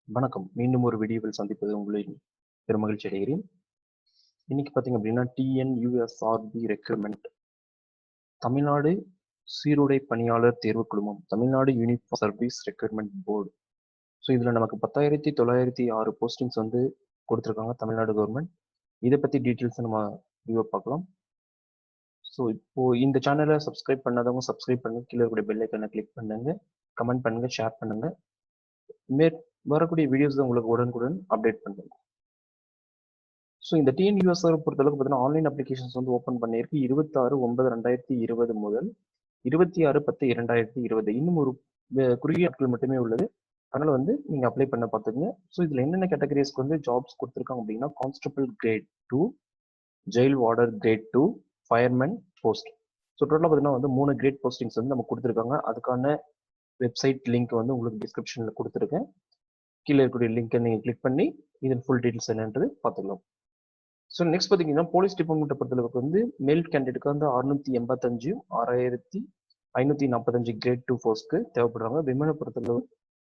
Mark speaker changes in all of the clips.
Speaker 1: வணக்கம். மீண்டும் ஒரு வீடியோவில் சந்திப்பது உங்களின் பெருமகிழ்ச்சி அடைகிறேன். இன்னைக்கு பார்த்தீங்க அப்படின்னா, டிஎன்யூஎஸ்ஆர்பி ரெக்ரூட்மெண்ட் தமிழ்நாடு சீருடை பணியாளர் தேர்வு குழுமம், Tamil Nadu uniform service recruitment board. So இதில் நமக்கு 10,906 போஸ்டிங்ஸ் வந்து கொடுத்துருக்காங்க தமிழ்நாடு கவர்மெண்ட். இதை பற்றி டீட்டெயில்ஸை நம்ம வியூவை பார்க்கலாம். ஸோ இப்போ இந்த சேனலை சப்ஸ்கிரைப் பண்ணாதவங்க சப்ஸ்கிரைப் பண்ணுங்க, கீழே இருக்கக்கூடிய பெல் ஐக்கனை கிளிக் பண்ணுங்க, கமெண்ட் பண்ணுங்க, ஷேர் பண்ணுங்க. வரக்கூடிய வீடியோஸ் உங்களுக்கு உடனுக்குடன் அப்டேட் பண்ணுங்க. ஸோ இந்த டிஎன்யூஎஸ்ஆர் பொறுத்தளவுக்கு பார்த்தீங்கன்னா ஆன்லைன் அப்ளிகேஷன்ஸ் வந்து ஓப்பன் பண்ணியிருக்கு 26/9/2020 முதல் 26/10/2020. இன்னும் ஒரு குறுகிய நாட்கள் மட்டுமே உள்ளது. அதனால வந்து நீங்க அப்ளை பண்ண பார்த்துங்க. ஸோ இதுல என்னென்ன கேட்டகரிஸ்க்கு வந்து ஜாப்ஸ் கொடுத்துருக்காங்க அப்படின்னா, constable grade 2, jail warder grade 2, fireman post. So டோட்டலாக பார்த்தீங்கன்னா வந்து 3 கிரேட் போஸ்டிங்ஸ் வந்து நம்ம கொடுத்துருக்காங்க. அதுக்கான வெப்சைட் லிங்க் வந்து உங்களுக்கு டிஸ்கிரிப்ஷனில் கொடுத்துருக்கேன். கீழே இருக்கக்கூடிய லிங்கை நீங்கள் கிளிக் பண்ணி இதன் ஃபுல் டீட்டெயில்ஸ் என்னன்றது பார்த்துக்கலாம். ஸோ நெக்ஸ்ட் பார்த்தீங்கன்னா, போலீஸ் டிபார்ட்மெண்ட்டை பொறுத்தளவுக்கு வந்து மேல் கேண்டிடேட்டுக்கு வந்து 685 6,545 கிரேட் 2 போஸ்ட்க்கு தேவைப்படுறாங்க. விமனை பொறுத்தளவு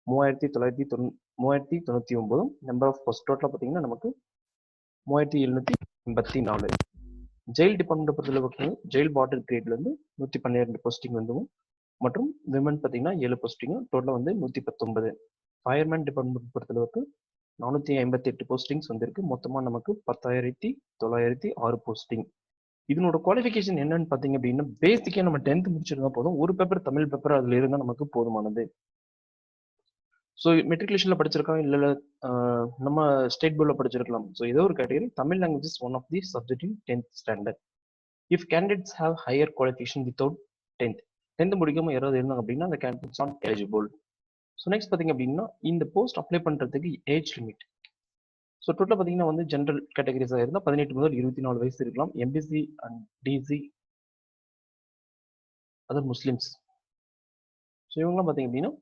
Speaker 1: 3,999 நம்பர் ஆஃப் போஸ்ட். டோட்டலாக பார்த்தீங்கன்னா நமக்கு 3,784. ஜெயில் டிபார்ட்மெண்ட்டை பொறுத்தளவுக்கு ஜெயில் வார்டர் கிரேட்லேருந்து 112 போஸ்டிங் வந்துடும். மற்றும் விமன் பார்த்தீங்கன்னா 7 போஸ்டிங், டோட்டலாக வந்து 119. ஃபயர்மேன் டிபார்ட்மெண்ட் பொறுத்தளவுக்கு 458 போஸ்டிங்ஸ் வந்திருக்கு. மொத்தமாக நமக்கு 10,906 போஸ்டிங். இதனோட குவாலிஃபிகேஷன் என்னன்னு பார்த்தீங்க அப்படின்னா, பேசிக்காக நம்ம 10th முடிச்சிருந்தா போதும். ஒரு பேப்பர் தமிழ் பேப்பர் அதில் இருந்தால் நமக்கு போதுமானது. ஸோ மெட்ரிகுலேஷனில் படிச்சிருக்கோம், இல்லை நம்ம ஸ்டேட் போர்டில் படிச்சிருக்கலாம். ஸோ ஏதோ ஒரு category Tamil language is one of the subject in 10th standard. If candidates have higher qualification without 10th முடிக்காமல் யாராவது இருந்தாங்க அப்படின்னா அந்த candidates not eligible. So next பார்த்தீங்க அப்படின்னா, இந்த போஸ்ட் அப்ளை பண்ணுறதுக்கு ஏஜ் லிமிட். ஸோ டோட்டலாக பார்த்தீங்கன்னா வந்து ஜென்ரல் கேட்டகரிஸாக இருந்தால் 18 முதல் 24 வயசு இருக்கலாம். MBC and DC other Muslims. So இவங்களாம் பார்த்தீங்க அப்படின்னா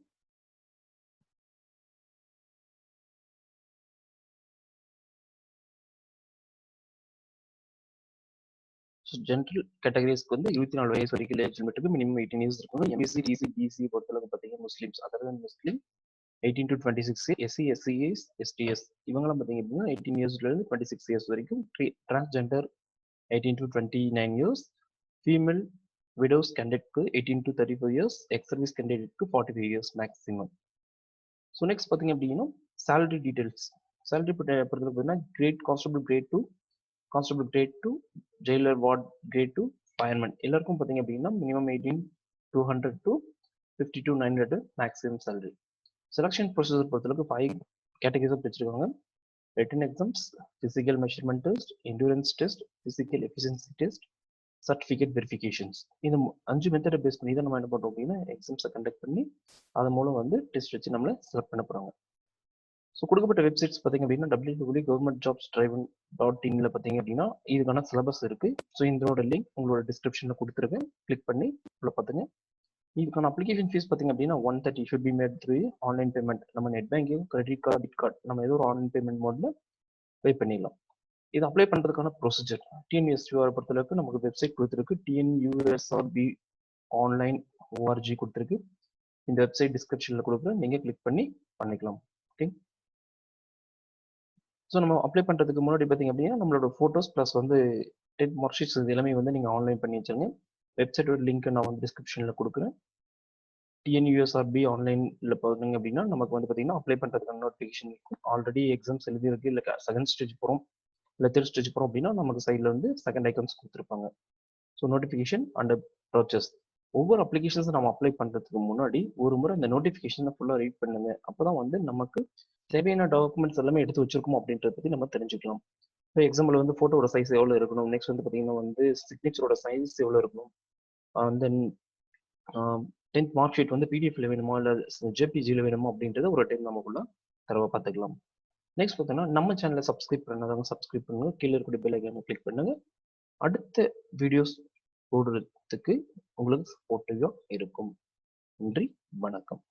Speaker 1: ஜென்ரல் கேட்டகரிஸ்க்கு வந்து 24 வயசு வரைக்கும் ஏஜ் லிமிட்டுக்கு மினிமம் 18 இயர்ஸ் இருக்கணும். எம்பிசி டிசி பிசி பொறுத்தளவுக்கு பார்த்தீங்கன்னா Muslims other Muslim 18 to 26, SC எஸ்சிஎஸ் எஸ்டிஎஸ் இவங்கெல்லாம் பார்த்தீங்க அப்படின்னா 18 இயர்ஸ்லேருந்து 26 இயர்ஸ் வரைக்கும். Transgender 18 to 29 years. Female widows கேண்டிடேட்க்கு 18 to 34 இயர்ஸ். எக்ஸ் சர்வீஸ் கேண்டிடேட்க்கு 45 இயர்ஸ் மேக்ஸிமம். ஸோ நெக்ஸ்ட் பார்த்தீங்க அப்படின்னா சேலரி டீடைல்ஸ். சேலரி பொறுத்தவரைக்கும் பார்த்தீங்கன்னா grade constable grade 2, constable grade 2, jailer ward grade 2, fireman எல்லாருக்கும் பார்த்தீங்க அப்படின்னா minimum 18,200 to 52,900 maximum salary. Selection procedure பொறுத்தளவுக்கு 5 கேட்டகரிஸாக பிரிச்சிருக்காங்க. Written exams, physical measurement test, endurance test, physical efficiency test, certificate verifications. இந்த 5 மெத்தடை பேஸ் பண்ணி தான் நம்ம என்ன பண்ணுறோம் அப்படின்னா எக்ஸாம்ஸை கண்டக்ட் பண்ணி அதன் மூலம் வந்து டெஸ்ட் வச்சு நம்மளை செலக்ட் பண்ண போகிறாங்க. ஸோ கொடுக்கப்பட்ட வெப்சைட்ஸ் பார்த்தீங்க அப்படின்னா www.governmentjobsdriven.in பார்த்தீங்க அப்படின்னா இதுக்கான சிலபஸ் இருக்குது. ஸோ இதோட லிங்க் உங்களோட டிஸ்கிரிப்ஷனில் கொடுத்துருக்கேன், கிளிக் பண்ணி உள்ள பார்த்துங்க. இதுக்கான அப்ளிகேஷன் ஃபீஸ் பார்த்தீங்க அப்படின்னா 130 should be made through online payment. நம்ம net banking, credit card, debit card நம்ம ஏதோ ஒரு ஆன்லைன் பேமெண்ட் மோட்ல பே பண்ணிடலாம். இது அப்ளை பண்ணுறதுக்கான ப்ரொசீஜர் டிஎன்யூஎஸ்ஆர் பொறுத்தளவுக்கு நமக்கு வெப்சைட் கொடுத்துருக்கு. TNUSRB ஆன்லைன் ORG கொடுத்துருக்கு. இந்த வெப்சைட் டிஸ்கிரிப்ஷனில் கொடுக்குறேன், நீங்கள் கிளிக் பண்ணி பண்ணிக்கலாம். ஓகே. ஸோ நம்ம அப்ளை பண்ணுறதுக்கு முன்னாடி பார்த்தீங்க அப்படின்னா நம்மளோட ஃபோட்டோஸ் ப்ளஸ் வந்து 10th மார்க் ஷீட்ஸ் இது எல்லாமே வந்து நீங்கள் ஆன்லைன் பண்ணி வச்சுருங்க. வெப்சைட்டோட லிங்க் நான் வந்து டிஸ்கிரிப்ஷனில் கொடுக்குறேன். டிஎன்யூஎஸ்ஆர்பி ஆன்லைனில் பார்த்தீங்க அப்படின்னா நமக்கு வந்து பார்த்தீங்கன்னா அப்ளை பண்ணுறதுக்கான நோட்டிஃபிகேஷன் இருக்கும். ஆல்ரெடி எக்ஸாம்ஸ் எழுதிருக்கு, இல்லை செகண்ட் ஸ்டேஜ் போகிறோம், இல்லை தேர்ட் ஸ்டேஜ் போகிறோம் அப்படின்னா நமக்கு சைடில் வந்து செகண்ட் ஐக்கன்ஸ் கொடுத்துருப்பாங்க. So notification and process. ஒவ்வொரு அப்ளிகேஷன்ஸும் நம்ம அப்ளை பண்ணுறதுக்கு முன்னாடி ஒரு முறை இந்த நோட்டிஃபிகேஷனை ஃபுல்லாக ரீட் பண்ணுங்க. அப்போ தான் வந்து நமக்கு தேவையான டாக்குமெண்ட்ஸ் எல்லாமே எடுத்து வச்சிருக்கோம் அப்படின்றத பற்றி நம்ம தெரிஞ்சுக்கலாம். இப்போ எக்ஸாம்பிள் வந்து ஃபோட்டோட சைஸ் எவ்வளோ இருக்கணும், நெக்ஸ்ட் வந்து பார்த்தீங்கன்னா வந்து சிக்னேச்சரோட சைஸ் எவ்வளோ இருக்கணும், தென் 10th மார்க் ஷீட் வந்து பிடிஎஃப்ல வேணுமா இல்லை ஜேபிஜியில் வேணுமா அப்படின்றத ஒரு டைம் நமக்குள்ள தரவை பார்த்துக்கலாம். நெக்ஸ்ட் பார்த்தீங்கன்னா நம்ம சேனலை சப்ஸ்கிரைப் பண்ணாதவங்க சப்ஸ்கிரைப் பண்ணுங்க, கீழே இருக்கக்கூடிய பெல் ஐக்கானை கிளிக் பண்ணுங்க. அடுத்த வீடியோஸ் போடுறதுக்கு உங்களுக்கு சப்போர்ட்டிவாக இருக்கும். நன்றி, வணக்கம்.